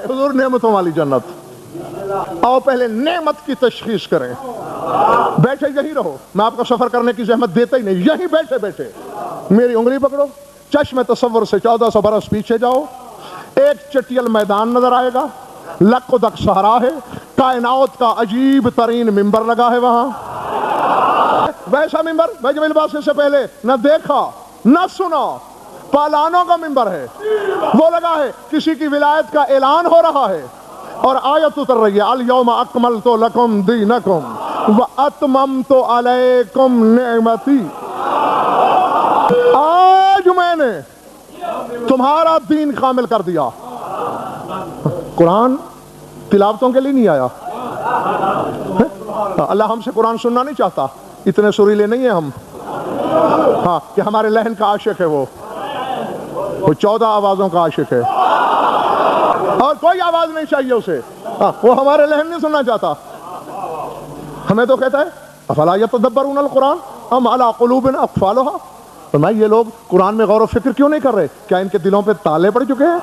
حضور نعمتوں والی جنت. آؤ پہلے نعمت کی تشخیص کریں. بیٹھے یہی رہو, میں آپ کو سفر کرنے کی زحمت دیتا ہی نہیں, یہیں بیٹھے بیٹھے میری انگلی پکڑو, چشم تصور سے 1400 برس پیچھے جاؤ, ایک چٹیل میدان نظر آئے گا, لک و دک صحرا ہے, کائنات کا عجیب ترین ممبر لگا ہے وہاں. ویسا ممبر وجب الباس سے پہلے نہ دیکھا نہ سنا, پالانوں کا ممبر ہے, وہ لگا ہے, کسی کی ولایت کا اعلان ہو رہا ہے اور آیت اتر رہی ہے, الیوم اکملت لکم دینکم واتممت علیکم نعمتی. آج میں نے تمہارا دین کامل کر دیا. قرآن تلاوتوں کے لیے نہیں آیا. اللہ ہم سے قرآن سننا نہیں چاہتا, اتنے سریلے نہیں ہیں ہم, ہاں کہ ہمارے لہن کا عاشق ہے, وہ 14 آوازوں کا عاشق ہے اور کوئی آواز نہیں چاہیے اسے, وہ ہمارے لہن نہیں سننا چاہتا. ہمیں تو کہتا ہے افلا یتدبرون القرآن ام علی قلوب اقفالها. فرمایا یہ لوگ قرآن میں غور و فکر کیوں نہیں کر رہے, کیا ان کے دلوں پہ تالے پڑ چکے ہیں؟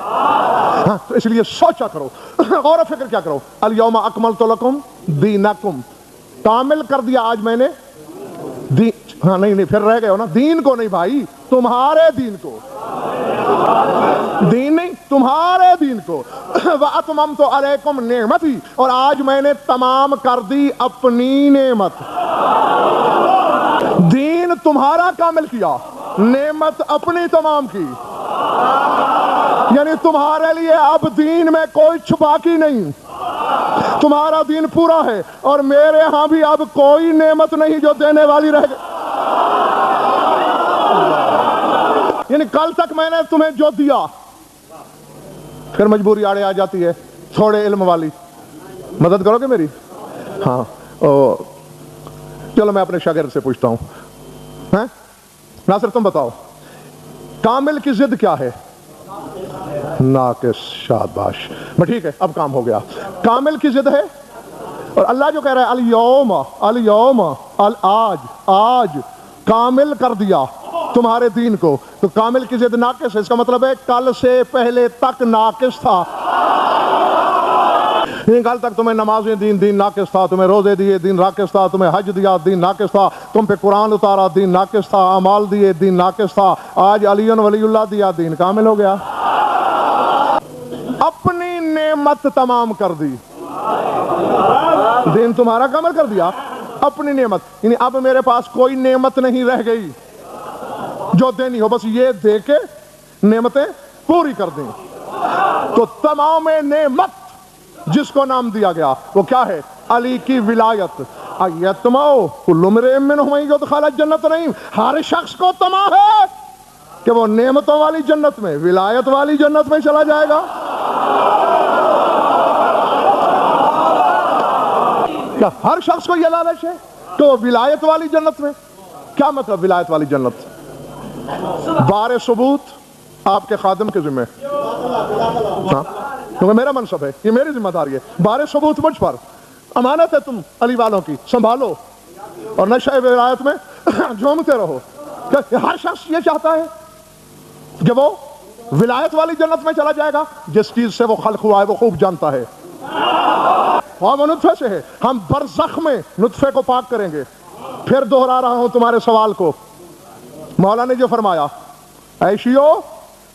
ہاں تو اس لیے سوچا کرو, غور و فکر کیا کرو. الیوم اکملت لکم دینکم, کامل کر دیا آج میں نے دین. ہاں نہیں پھر رہ گئے ہو نا, دین کو نہیں بھائی, تمہارے دین کو, دین نہیں تمہارے دین کو. وَأَتْمَمْتُ عَلَيْكُمْ نِعْمَتِي, اور آج میں نے تمام کر دی اپنی نعمت. دین تمہارا کامل کیا, نعمت اپنی تمام کی. یعنی تمہارے لیے اب دین میں کوئی چھپاکی نہیں, تمہارا دین پورا ہے, اور میرے ہاں بھی اب کوئی نعمت نہیں جو دینے والی رہ گئی. یعنی کل تک میں نے تمہیں جو دیا, پھر مجبوری آڑے آ جاتی ہے, تھوڑے علم والی, مدد کرو گے میری؟ ہاں چلو میں اپنے شاگرد سے پوچھتا ہوں, ناصر تم بتاؤ کامل کی ضد کیا ہے؟ ناقص. شاباش, ٹھیک ہے اب کام ہو گیا. کامل کی ضد ہے, اور اللہ جو کہہ رہا ہے الیوم الیوم آج کامل کر دیا تمہارے دین کو, تو کامل کی ضد ناقص ہے. اس کا مطلب ہے کل سے پہلے تک ناقص تھا. کل تک تمہیں نمازیں دین, دین ناقص تھا, تمہیں روزے دیے, دین ناقص تھا, تمہیں حج دیا, دین ناقص تھا, تم پہ قرآن اتارا, دین ناقص تھا, اعمال دیے, دین ناقص تھا. آج علی ولی اللہ دیا, دین کامل ہو گیا. اپنی نعمت تمام کر دی, دین تمہارا کامل کر دیا, اپنی نعمت. یعنی اب میرے پاس کوئی نعمت نہیں رہ گئی جو دینی ہو, بس یہ دے کے نعمتیں پوری کر دیں. تو تمام نعمت جس کو نام دیا گیا وہ کیا ہے؟ علی کی ولایت. ایتماؤ کل امرئ منہم ان یدخل الجنۃ نعیم, ہر شخص کو طمع ہے کہ وہ نعمتوں والی جنت میں, ولایت والی جنت میں چلا جائے گا. کیا ہر شخص کو یہ لالچ ہے کہ وہ ولایت والی جنت میں؟ کیا مطلب ولایت والی جنت؟ بار ثبوت آپ کے خادم کے ذمہ, ہاں کیونکہ میرا منصب ہے, یہ میری ذمہ داری ہے. بار ثبوت مجھ پر, امانت ہے تم علی والوں کی, سنبھالو اور نشہ ولایت میں جھومتے رہو. ہر شخص یہ چاہتا ہے کہ وہ ولایت والی جنت میں چلا جائے گا. جس چیز سے وہ خلق ہوا ہے وہ خوب جانتا ہے, وہ نطفے سے ہے. ہم برزخ میں نطفے کو پاک کریں گے. پھر دوہرا رہا ہوں تمہارے سوال کو, مولا نے جو فرمایا عیشیو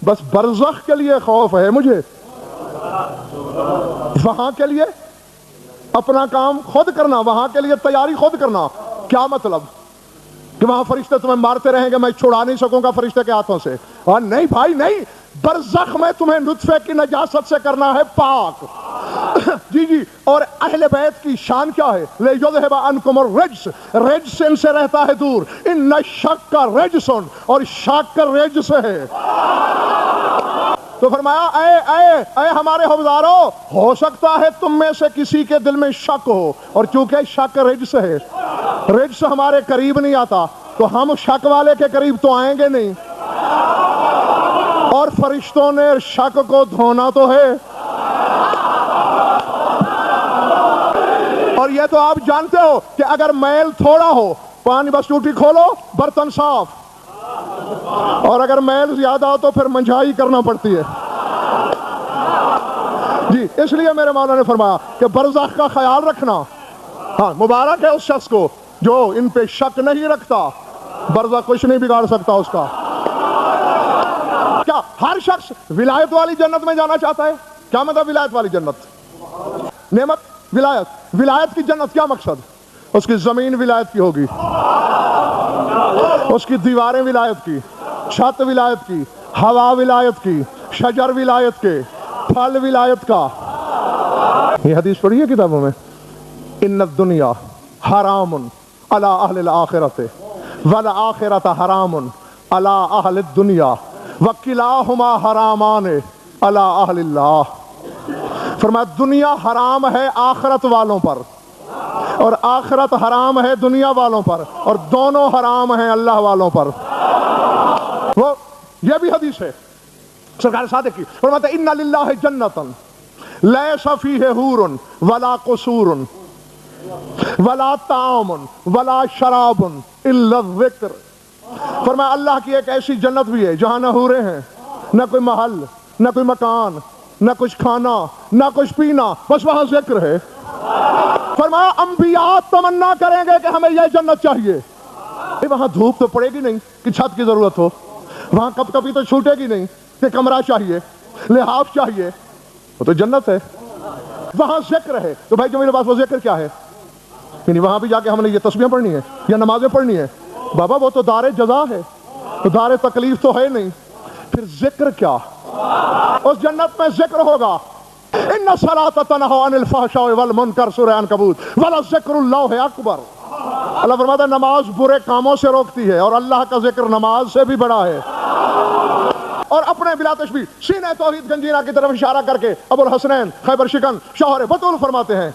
بس برزخ کے لیے خوف ہے مجھے, وہاں کے لیے اپنا کام خود کرنا, وہاں کے لیے تیاری خود کرنا. کیا مطلب کہ وہاں فرشتے تمہیں مارتے رہیں گے, میں چھڑا نہیں سکوں گا فرشتے کے ہاتھوں سے؟ اور نہیں بھائی نہیں, برزخ میں تمہیں نطفے کی نجاست سے کرنا ہے پاک. جی جی, اور اہل بیت کی شان کیا ہے؟ لِیُذْهِبَ عَنْکُمُ الرِّجْسَ, رجس ان سے رہتا ہے دور. ان الشَّکَّ رِجْسٌ, اور شک رجس ہے. تو فرمایا اے ہمارے حوزارو, ہو سکتا ہے تم میں سے کسی کے دل میں شک ہو, اور چونکہ شک رجس ہے, رجس ہمارے قریب نہیں آتا, تو ہم شک والے کے قریب تو آئیں گے نہیں. اور فرشتوں نے شک کو دھونا تو ہے. اور یہ تو آپ جانتے ہو کہ اگر میل تھوڑا ہو, پانی بس ٹوٹی کھولو برتن صاف, اور اگر میل زیادہ ہو تو پھر منجھائی کرنا پڑتی ہے. جی اس لیے میرے مولا نے فرمایا کہ برزخ کا خیال رکھنا. ہاں مبارک ہے اس شخص کو جو ان پہ شک نہیں رکھتا، برزخ کچھ نہیں بگاڑ سکتا اس کا. کیا ہر شخص ولایت والی جنت میں جانا چاہتا ہے؟ کیا مطلب ولایت والی جنت؟ نعمت ولایت کی جنت کیا مقصد؟ اس کی زمین ولایت کی ہوگی، اس کی دیواریں ولایت کی، چھت ولایت کی، ہوا ولایت کی، شجر ولایت کے، پھل ولایت کا. یہ حدیث پڑھی ہے کتابوں میں. ان الدنیا حرام علی اہل الآخرۃ والآخرۃ حرام علی اہل الدنیا وکلاہما حرامان علی اہل اللہ. فرمایا دنیا حرام ہے آخرت والوں پر اور آخرت حرام ہے دنیا والوں پر، اور دونوں حرام ہیں اللہ والوں پر. وہ یہ بھی حدیث ہے سرکار صادق کی. فرماتے ان للہ جنتا لیس فیہ حور ولا قصور ولا طعام ولا شراب الا الذکر. فرمایا اللہ کی ایک ایسی جنت بھی ہے جہاں نہ حوریں ہیں، نہ کوئی محل، نہ کوئی مکان، نہ کچھ کھانا، نہ کچھ پینا، بس وہاں ذکر ہے. فرمایا انبیاء تمنا کریں گے کہ ہمیں یہ جنت چاہیے. وہاں دھوپ تو پڑے گی نہیں کہ چھت کی ضرورت ہو، وہاں کب کبھی تو چھوٹے گی نہیں کہ کمرہ چاہیے، لحاف چاہیے. وہ تو جنت ہے، وہاں ذکر ہے. تو بھائی جو میرے پاس وہ ذکر کیا ہے؟ یعنی وہاں بھی جا کے ہم نے یہ تسبیحیں پڑھنی ہے یا نمازیں پڑھنی ہے؟ بابا وہ تو دار جزا ہے، تو دار تکلیف تو ہے نہیں. پھر ذکر کیا؟ اس جنت میں ذکر ہوگا. ان الصلاۃ تنہی عن الفحشاء والمنکر سورہ عنکبوت ولذکر اللہ اکبر. اللہ فرماتا ہے نماز برے کاموں سے روکتی ہے اور اللہ کا ذکر نماز سے بھی بڑا ہے. اور اپنے بلا تشبیہ سینہ توحید گنجینا کی طرف اشارہ کر کے ابو الحسنین خیبر شکن شوہر بطول فرماتے ہیں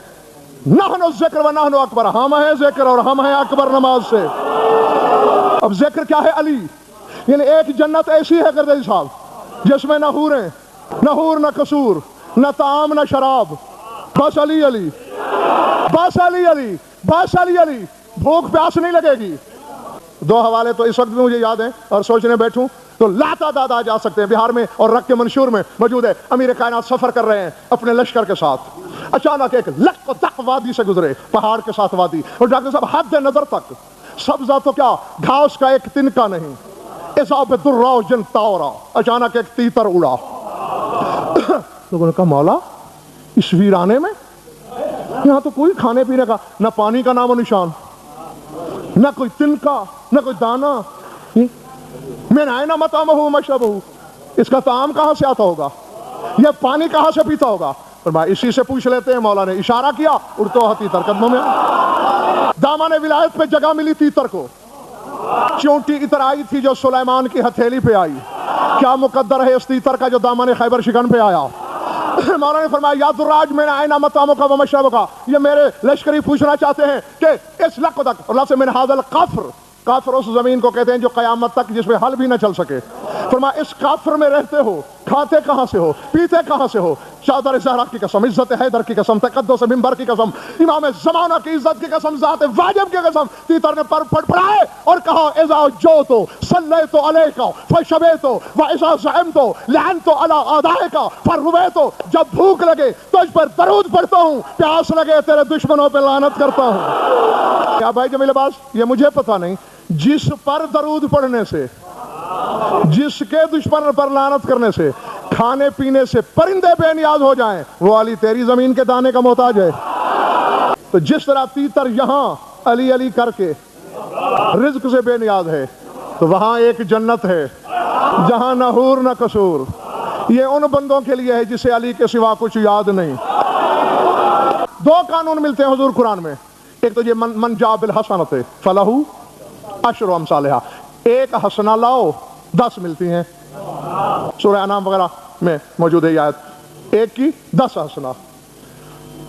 نحن الذکر و نحن اکبر، ہم ہیں ذکر اور ہم ہیں اکبر نماز سے. اب ذکر کیا ہے؟ علی. یعنی ایک جنت ایسی ہے گردی صاحب جس میں نہ حوریں، نہ حور، نہ قصور، نہ طعام، نہ شراب، بس علی علی، بس علی علی، بس علی علی. بھوک پیاس نہیں لگے گی. دو حوالے تو اس وقت بھی مجھے یاد ہیں اور سوچنے بیٹھوں تو لاتعداد آ جا سکتے ہیں. بہار میں اور رق کے منشور میں موجود ہے. امیر کائنات سفر کر رہے ہیں اپنے لشکر کے ساتھ. اچانک ایک لق و دق وادی سے گزرے، پہاڑ کے ساتھ وادی، اور ڈاکٹر صاحب حد نظر تک سبزہ تو کیا گھاس کا ایک تنکا نہیں. اذا بدراج طورا، اچانک ایک تیتر اڑا. لوگوں نے کہا مولا اس ویرانے میں یہاں تو کوئی کھانے پینے کا، نہ پانی کا نام و نشان، نہ کوئی تنکا، نہ کوئی دانا. من أين مطعمه ومشربه، اس کا طعام کہاں سے آتا ہوگا، یہ پانی کہاں سے پیتا ہوگا؟ فرمایا اسی سے پوچھ لیتے ہیں. مولا نے اشارہ کیا، اڑتا ہوا تیتر قدموں میں. دامن ولایت پہ جگہ ملی تیتر کو. چونٹی اتر آئی تھی جو سلیمان کی ہتھیلی پہ آئی. کیا مقدر ہے اس تیتر کا جو دامن خیبر شکن پہ آیا. مولا نے فرمایا یا دراج من أين مطعمك ومشربك، یہ میرے لشکری پوچھنا چاہتے ہیں کہ اس لق تک، اور لفظ من هذا القفر، کافر اس زمین کو کہتے ہیں جو قیامت تک جس میں حل بھی نہ چل سکے. فرمایا اس کافر میں رہتے ہو، کھاتے کہاں سے ہو، پیتے کہاں سے ہو؟ چادر زہرا کی قسم، عزت حیدر کی قسم، تقدس منبر کی قسم، امام زمانہ کی عزت کی قسم، ذات واجب کی قسم. تیتر نے پر پڑ پڑائے اور کہا اذا جوت صلیت علیک فشبیت واذا زعمت لعنت علی اعدائک فرویت. جب بھوک لگے تجھ پر درود پڑھتا ہوں، پیاس لگے تیرے دشمنوں پہ لعنت کرتا ہوں. کیا بھائی جمیل عباس یہ مجھے پتہ نہیں، جس پر درود پڑھنے سے، جس کے دشمن پر لعنت کرنے سے، کھانے پینے سے پرندے بے نیاز ہو جائیں، وہ علی تیری زمین کے دانے کا محتاج ہے. تو جس طرح تیتر یہاں علی علی کر کے رزق سے بے نیاز ہے، تو وہاں ایک جنت ہے جہاں نہ حور نہ قصور. یہ ان بندوں کے لیے ہے جسے علی کے سوا کچھ یاد نہیں. دو قانون ملتے ہیں حضور قرآن میں. ایک تو یہ من جاء بالحسنۃ فلہ عشر امثالہا، ایک حسنہ لاؤ 10 ملتی ہیں. سورہ انعام وغیرہ میں موجود ہے یہ آیت، ایک کی 10 حسنہ.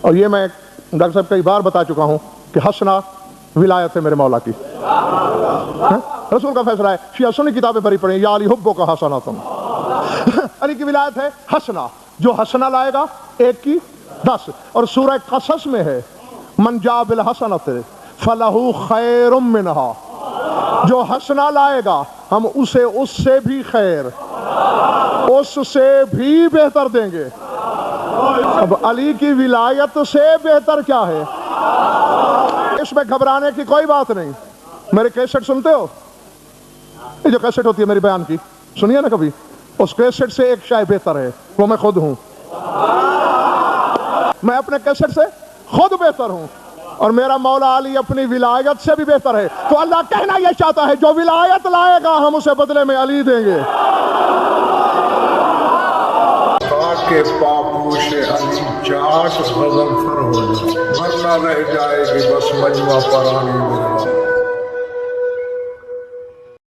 اور یہ میں ڈاکٹر صاحب کئی بار بتا چکا ہوں کہ حسنہ ولایت ہے میرے مولا کی. رسول کا فیصلہ ہے. شیعہ سنی کتابیں بھری پڑیں، یا علی حبو کا حسنہ تم. علی کی ولایت ہے حسنہ، جو حسنہ لائے گا ایک کی 10. اور سورہ قصص میں ہے من جاء بالحسنۃ فلہ خیر منہا، جو حسنہ لائے گا ہم اسے اس سے بھی خیر، اس سے بھی بہتر دیں گے. اب علی کی ولایت سے بہتر کیا ہے؟ اس میں گھبرانے کی کوئی بات نہیں. میرے کیسٹ سنتے ہو؟ یہ جو کیسٹ ہوتی ہے میری بیان کی، سنیے نا کبھی. اس کیسٹ سے ایک شے بہتر ہے، وہ میں خود ہوں. میں اپنے کیسٹ سے خود بہتر ہوں، اور میرا مولا علی اپنی ولایت سے بھی بہتر ہے. تو اللہ کہنا یہ چاہتا ہے جو ولایت لائے گا ہم اسے بدلے میں علی دیں گے. کے پاپوش علی چاٹ غضب فر ہو جائے، ورنہ رہ جائے گی بس مجمع پرانی میں.